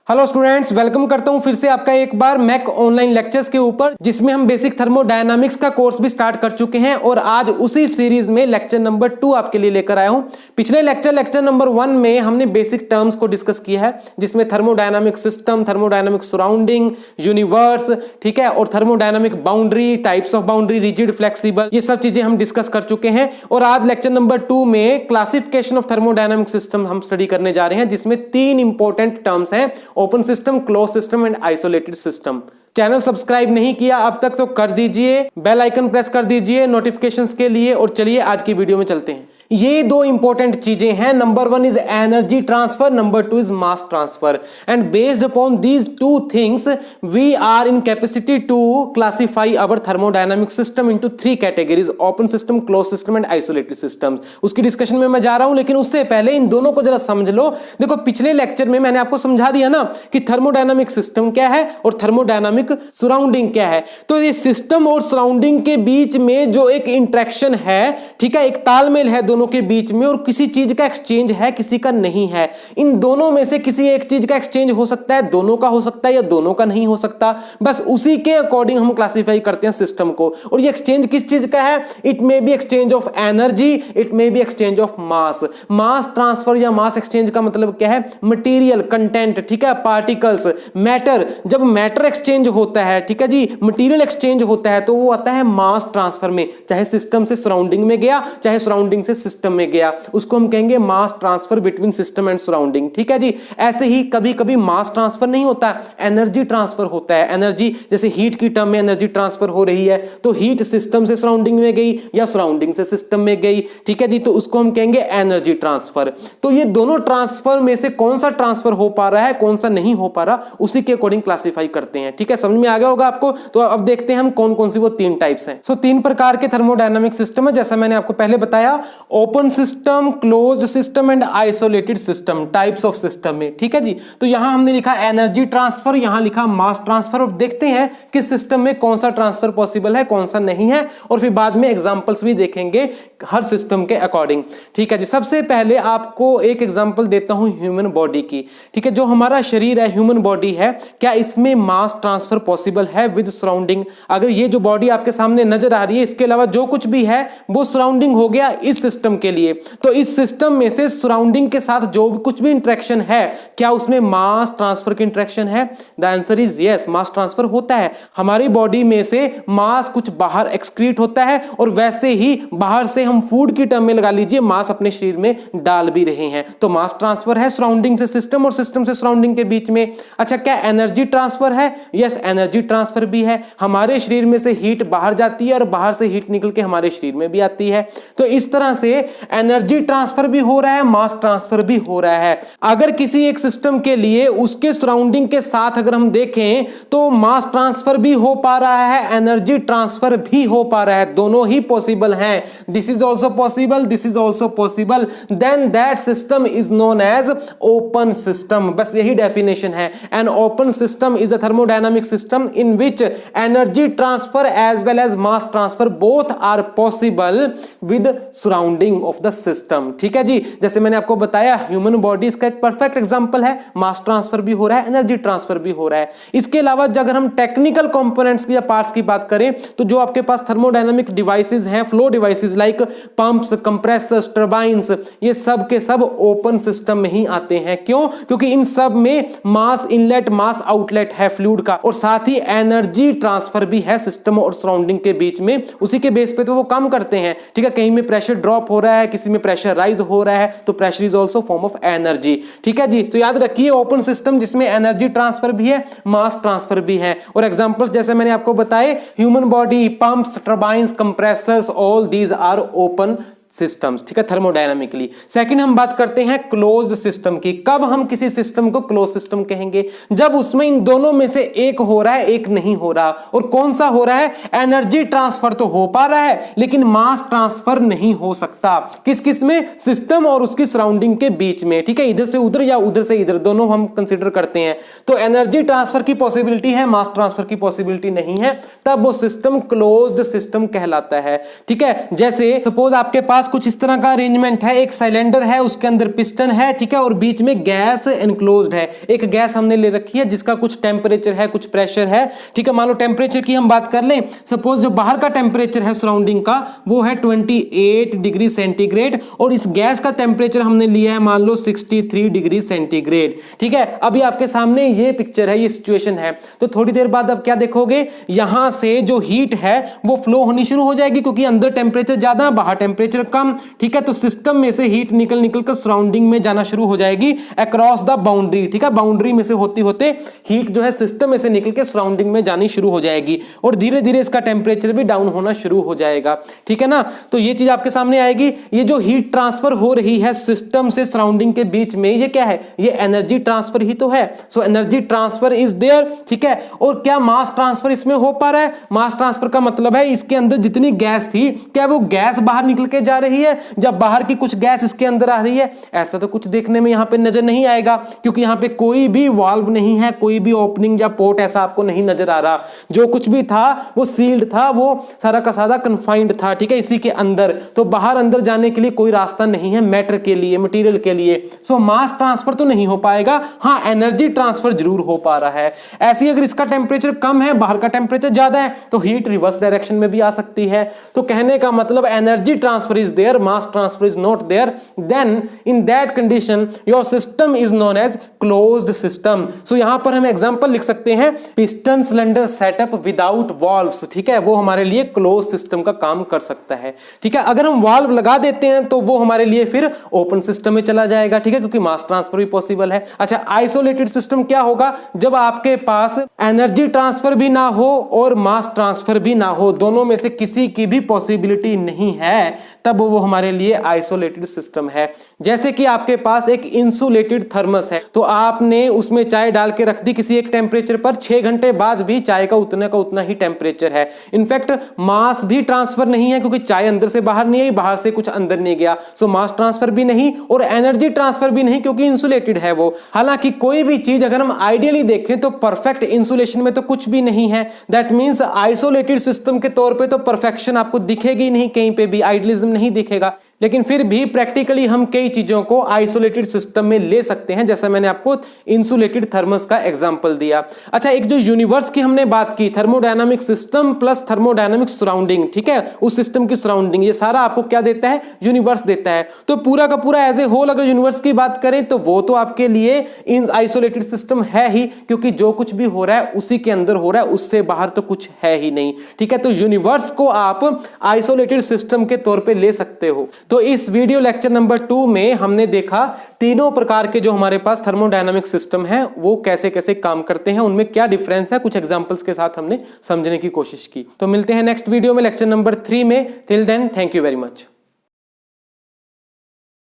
Hello students, welcome करता हूं फिर से आपका एक बार मैक ऑनलाइन लेक्चर्स के ऊपर, जिसमें हम बेसिक थर्मोडायनामिक्स का कोर्स भी स्टार्ट कर चुके हैं और आज उसी सीरीज में लेक्चर नंबर 2 आपके लिए लेकर आया हूं। पिछले लेक्चर नंबर 1 में हमने बेसिक टर्म्स को डिस्कस किया है, जिसमें thermodynamic system, thermodynamic surrounding, universe, ठीक है, और thermodynamic boundary, types of boundary, rigid, flexible, ये सब चीजें हम डिस्कस कर चुके हैं। और आज लेक्चर नंबर 2 में क्लासिफिकेशन ऑफ थर्मोडायनामिक सिस्टम हम स्टडी करने जा रहे हैं, जिसमें 3 इंपॉर्टेंट टर्म्स हैं: open system, close system and isolated system. Channel subscribe नहीं किया अब तक तो कर दीजिए, बेल आइकन प्रेस कर दीजिए नोटिफिकेशंस के लिए। और चलिए आज की वीडियो में चलते हैं। ये दो इंपॉर्टेंट चीजें हैं। Number 1 is energy transfer, number 2 is mass transfer, and based upon these two things we are in capacity to classify our thermodynamic system into 3 categories: open system, close system and isolated systems. उसकी discussion में मैं जा रहा हूं, लेकिन उससे पहले इन दोनों को जरा समझ लो। देखो, पिछले लेक्चर में मैंने आपको समझा दिया ना कि थर्मोडायनामिक सिस्टम क्या है और थर्मोडायनामिक सराउंडिंग क्या है। तो ये सिस्टम और सराउंडिंग के बीच में जो एक इंटरेक्शन है, ठीक है, एक तालमेल है दोनों के बीच में, और किसी चीज का एक्सचेंज है, किसी का नहीं है। इन दोनों में से किसी एक चीज का एक्सचेंज हो सकता है, दोनों का हो सकता है, या दोनों का नहीं हो सकता। बस उसी के अकॉर्डिंग हम क्लासिफाई करते हैं सिस्टम को। और ये एक्सचेंज किस चीज का है? It may be exchange of energy, it may be exchange of mass. Mass transfer या मास एक्सचेंज का मतलब क्या है? मटेरियल, कंटेंट, ठीक है, पार्टिकल्स, मैटर। जब मैटर एक्सचेंज होता है, ठीक है जी, मटेरियल एक्सचेंज होता है, तो वो आता है मास ट्रांसफर में। चाहे सिस्टम से सराउंडिंग में गया, चाहे सराउंडिंग से सिस्टम में गया, उसको हम कहेंगे mass transfer between system and surrounding, ठीक है जी। ऐसे ही कभी कभी मास ट्रांसफर नहीं होता, एनर्जी ट्रांसफर होता है। एनर्जी, जैसे हीट की टर्म में एनर्जी ट्रांसफर हो रही है, तो हीट सिस्टम से सराउंडिंग में गई या सराउंडिंग से सिस्टम में गई, ठीक है जी, तो उसको हम कहेंगे एनर्जी ट्रांसफर। तो ये दोनों ट्रांसफर में से कौन सा ट्रांसफर हो पा रहा है, कौन सा नहीं हो पा रहा, उसी के अकॉर्डिंग क्लासिफाई करते हैं, ठीक है। समझ में आ गया होगा आपको। तो अब देखते हैं हम कौन कौन सी वो 3 टाइप्स हैं। सो 3 प्रकार के थर्मोडायनामिक सिस्टम है, जैसा मैंने आपको पहले बताया: open system, closed system and isolated system. Types of system में, ठीक है जी। तो यहां हमने लिखा एनर्जी ट्रांसफर, यहां लिखा मास ट्रांसफर। और देखते हैं कि सिस्टम में कौन सा ट्रांसफर पॉसिबल है, कौन सा नहीं है, और फिर बाद में एग्जांपल्स भी देखेंगे हर सिस्टम के अकॉर्डिंग, ठीक है जी। सबसे पहले आपको एक एग्जांपल देता हूं ह्यूमन बॉडी की, ठीक है। जो हमारा शरीर है, ह्यूमन बॉडी है, क्या इसमें मास ट्रांसफर पॉसिबल है विद सराउंडिंग? अगर ये जो बॉडी आपके सामने नजर आ रही है, इसके अलावा जो कुछ भी है वो सराउंडिंग हो गया इस सिस्टम के लिए, तो इस सिस्टम में से सराउंडिंग के साथ जो भी कुछ भी इंटरेक्शन है, क्या उसमें मास ट्रांसफर की इंटरेक्शन है? The answer is yes, mass transfer होता है। हमारी बॉडी में से मास कुछ बाहर एक्सक्रीट होता है, और वैसे ही बाहर से हम फूड की टर्म में लगा लीजिए मास अपने शरीर में डाल भी रहे हैं, तो मास ट्रांसफर है सराउंडिंग से सिस्टम और सिस्टम से सराउंडिंग के बीच में। अच्छा, क्या एनर्जी ट्रांसफर है? यस, एनर्जी ट्रांसफर भी है। हमारे शरीर में से हीट बाहर जाती है और बाहर से हीट निकल के हमारे शरीर में भी आती है। तो इस तरह से एनर्जी ट्रांसफर भी हो रहा है, मास ट्रांसफर भी हो रहा है। अगर किसी एक सिस्टम के लिए उसके सराउंडिंग के साथ अगर हम देखें तो मास ट्रांसफर भी हो पा रहा है, एनर्जी ट्रांसफर भी हो पा रहा है, दोनों ही पॉसिबल हैं। This is also possible, this is also possible, then that system is known as open system. बस यही डेफिनेशन है। An open system is a thermodynamic system in which energy transfer as well as mass transfer both are possible with surrounding of the system, ठीक है जी। जैसे मैंने आपको बताया, human body इसका एक परफेक्ट एग्जांपल है। मास ट्रांसफर भी हो रहा है, एनर्जी ट्रांसफर भी हो रहा है। इसके अलावा अगर हम टेक्निकल कंपोनेंट्स की या पार्ट्स की बात करें, तो जो आपके पास थर्मोडायनामिक डिवाइसेस हैं, flow devices like pumps, compressors, turbines, ये सब के सब ओपन सिस्टम में ही आते हैं। क्यों? क्योंकि इन सब में मास इनलेट, मास आउटलेट है फ्लूइड का, और साथ ही एनर्जी ट्रांसफर भी है सिस्टम और सराउंडिंग के बीच में। उसी के बेस पे तो वो काम करते हैं, ठीक है। कहीं में प्रेशर ड्रॉप हो रहा है, किसी में प्रेशर राइज हो रहा है, तो pressure is also form of energy, ठीक है जी। तो याद रखिए, ओपन सिस्टम जिसमें एनर्जी ट्रांसफर भी है, मास ट्रांसफर भी है। और एग्जांपल्स जैसे मैंने आपको बताए, human body, pumps, turbines, compressors, all these are open systems, ठीक है, थर्मोडायनामिकली। सेकंड हम बात करते हैं क्लोज्ड सिस्टम की। कब हम किसी सिस्टम को क्लोज सिस्टम कहेंगे? जब उसमें इन दोनों में से एक हो रहा है, एक नहीं हो रहा। और कौन सा हो रहा है? एनर्जी ट्रांसफर तो हो पा रहा है, लेकिन मास ट्रांसफर नहीं हो सकता। किस किस में? सिस्टम और उसकी सराउंडिंग के बीच में, ठीक है। इधर से उधर या उधर से इधर, दोनों हम कंसीडर करते हैं। तो एनर्जी ट्रांसफर की पॉसिबिलिटी है, मास ट्रांसफर की पॉसिबिलिटी नहीं है, तब वो सिस्टम क्लोज्ड सिस्टम कहलाता है, ठीक है। जैसे सपोज आपके पास पास कुछ इस तरह का अरेंजमेंट है, एक सिलेंडर है, उसके अंदर पिस्टन है, ठीक है, और बीच में गैस एनक्लोज्ड है। एक गैस हमने ले रखी है जिसका कुछ टेम्परेचर है, कुछ प्रेशर है, ठीक है। मान लो टेम्परेचर की हम बात कर लें, सपोज जो बाहर का टेम्परेचर है सराउंडिंग का वो है 28 डिग्री सेंटीग्रेड और इस गैस का टेम्परेचर हमने लिया है मान लो 63 डिग्री सेंटीग्रेड, ठीक है। अभी आपके सामने ये पिक्चर है, ये सिचुएशन है। तो थोड़ी देर बाद अब क्या देखोगे, यहां से जो हीट है वो फ्लो होनी शुरू हो जाएगी क्योंकि अंदर टेम्परेचर ज्यादा, बाहर टेम्परेचर कम, ठीक है। तो सिस्टम में से हीट निकल कर सराउंडिंग में जाना शुरू हो जाएगी अक्रॉस द बाउंड्री, ठीक है। बाउंड्री में से होते होते हीट जो है सिस्टम में से निकल के सराउंडिंग में जानी शुरू हो जाएगी और धीरे धीरे इसका टेम्परेचर भी डाउन होना शुरू हो जाएगा, ठीक है ना। तो ये चीज आपके सामने आएगी। ये जो हीट ट्रांसफर हो रही है सिस्टम से सराउंडिंग के बीच में, ये क्या है, ये एनर्जी ट्रांसफर ही तो है। So energy transfer is there, ठीक है। और क्या मास ट्रांसफर इसमें हो पा रहा है? मास ट्रांसफर का मतलब है इसके अंदर जितनी गैस थी, क्या वो गैस बाहर निकल के जा रही है, जब बाहर की कुछ गैस इसके अंदर आ रही है? ऐसा तो कुछ देखने में यहां पे नजर नहीं आएगा क्योंकि यहां पे कोई भी वाल्व नहीं है, कोई भी ओपनिंग या पोर्ट ऐसा आपको नहीं नजर आ रहा। जो कुछ भी था वो सील्ड था, वो सारा का सारा कन्फाइंड था, ठीक है, इसी के अंदर। तो बाहर अंदर जाने के लिए कोई रास्ता नहीं है मैटर के लिए, मटेरियल के लिए। सो मास ट्रांसफर तो नहीं हो पाएगा, हाँ एनर्जी ट्रांसफर जरूर हो पा रहा है। ऐसी अगर इसका टेम्परेचर कम है, बाहर का टेम्परेचर ज्यादा है, तो हीट रिवर्स डायरेक्शन में भी आ सकती है। तो कहने का मतलब energy transfer is there, mass transfer is not there, then in that condition your system is known as closed system. So यहां पर हम एग्जांपल लिख सकते हैं, piston cylinder setup without valves, ठीक है, वो हमारे लिए क्लोज सिस्टम का काम कर सकता है, ठीक है। अगर हम वाल्व लगा देते हैं तो वो हमारे लिए फिर ओपन सिस्टम में चला जाएगा, ठीक है, क्योंकि मास ट्रांसफर भी पॉसिबल है। अच्छा, आइसोलेटेड सिस्टम क्या होगा? जब आपके पास एनर्जी ट्रांसफर भी ना हो और मास ट्रांसफर भी ना हो, दोनों में से किसी की भी पॉसिबिलिटी नहीं है, तब वो हमारे लिए आइसोलेटेड सिस्टम है। जैसे कि आपके पास एक इंसुलेटेड थर्मस है, तो आपने उसमें चाय डाल के रख दी किसी एक टेम्परेचर पर, 6 घंटे बाद भी चाय का उतना ही टेम्परेचर है। इनफैक्ट मास भी ट्रांसफर नहीं है क्योंकि चाय अंदर से बाहर नहीं आई, बाहर से कुछ अंदर नहीं गया। सो मास ट्रांसफर भी नहीं और एनर्जी ट्रांसफर भी नहीं क्योंकि इंसुलेटेड है वो। हालांकि कोई भी चीज अगर हम आइडियली देखें तो परफेक्ट इंसुलेशन में तो कुछ भी नहीं है। दैट मींस आइसोलेटेड सिस्टम के तौर पे तो परफेक्शन आपको दिखेगी नहीं, कहीं पे भी आइडियलिज्म नहीं दिखेगा। लेकिन फिर भी प्रैक्टिकली हम कई चीजों को आइसोलेटेड सिस्टम में ले सकते हैं, जैसा मैंने आपको इंसुलेटेड थर्मस का एग्जांपल दिया। अच्छा, एक जो यूनिवर्स की हमने बात की, thermodynamic system plus thermodynamic surrounding, ठीक है, उस सिस्टम की सराउंडिंग, ये सारा आपको क्या देता है? यूनिवर्स देता है। तो पूरा का पूरा एज ए होल अगर यूनिवर्स की बात करें तो वो तो आपके लिए इन आइसोलेटेड सिस्टम है ही, क्योंकि जो कुछ भी हो रहा है उसी के अंदर हो रहा है, उससे बाहर तो कुछ है ही नहीं, ठीक है। तो यूनिवर्स को आप आइसोलेटेड सिस्टम के तौर पे ले सकते हो। तो इस वीडियो लेक्चर नंबर 2 में हमने देखा तीनों प्रकार के जो हमारे पास थर्मोडायनामिक सिस्टम है वो कैसे कैसे काम करते हैं, उनमें क्या डिफरेंस है, कुछ एग्जांपल्स के साथ हमने समझने की कोशिश की। तो मिलते हैं नेक्स्ट वीडियो में लेक्चर नंबर 3 में। Till then, thank you very much.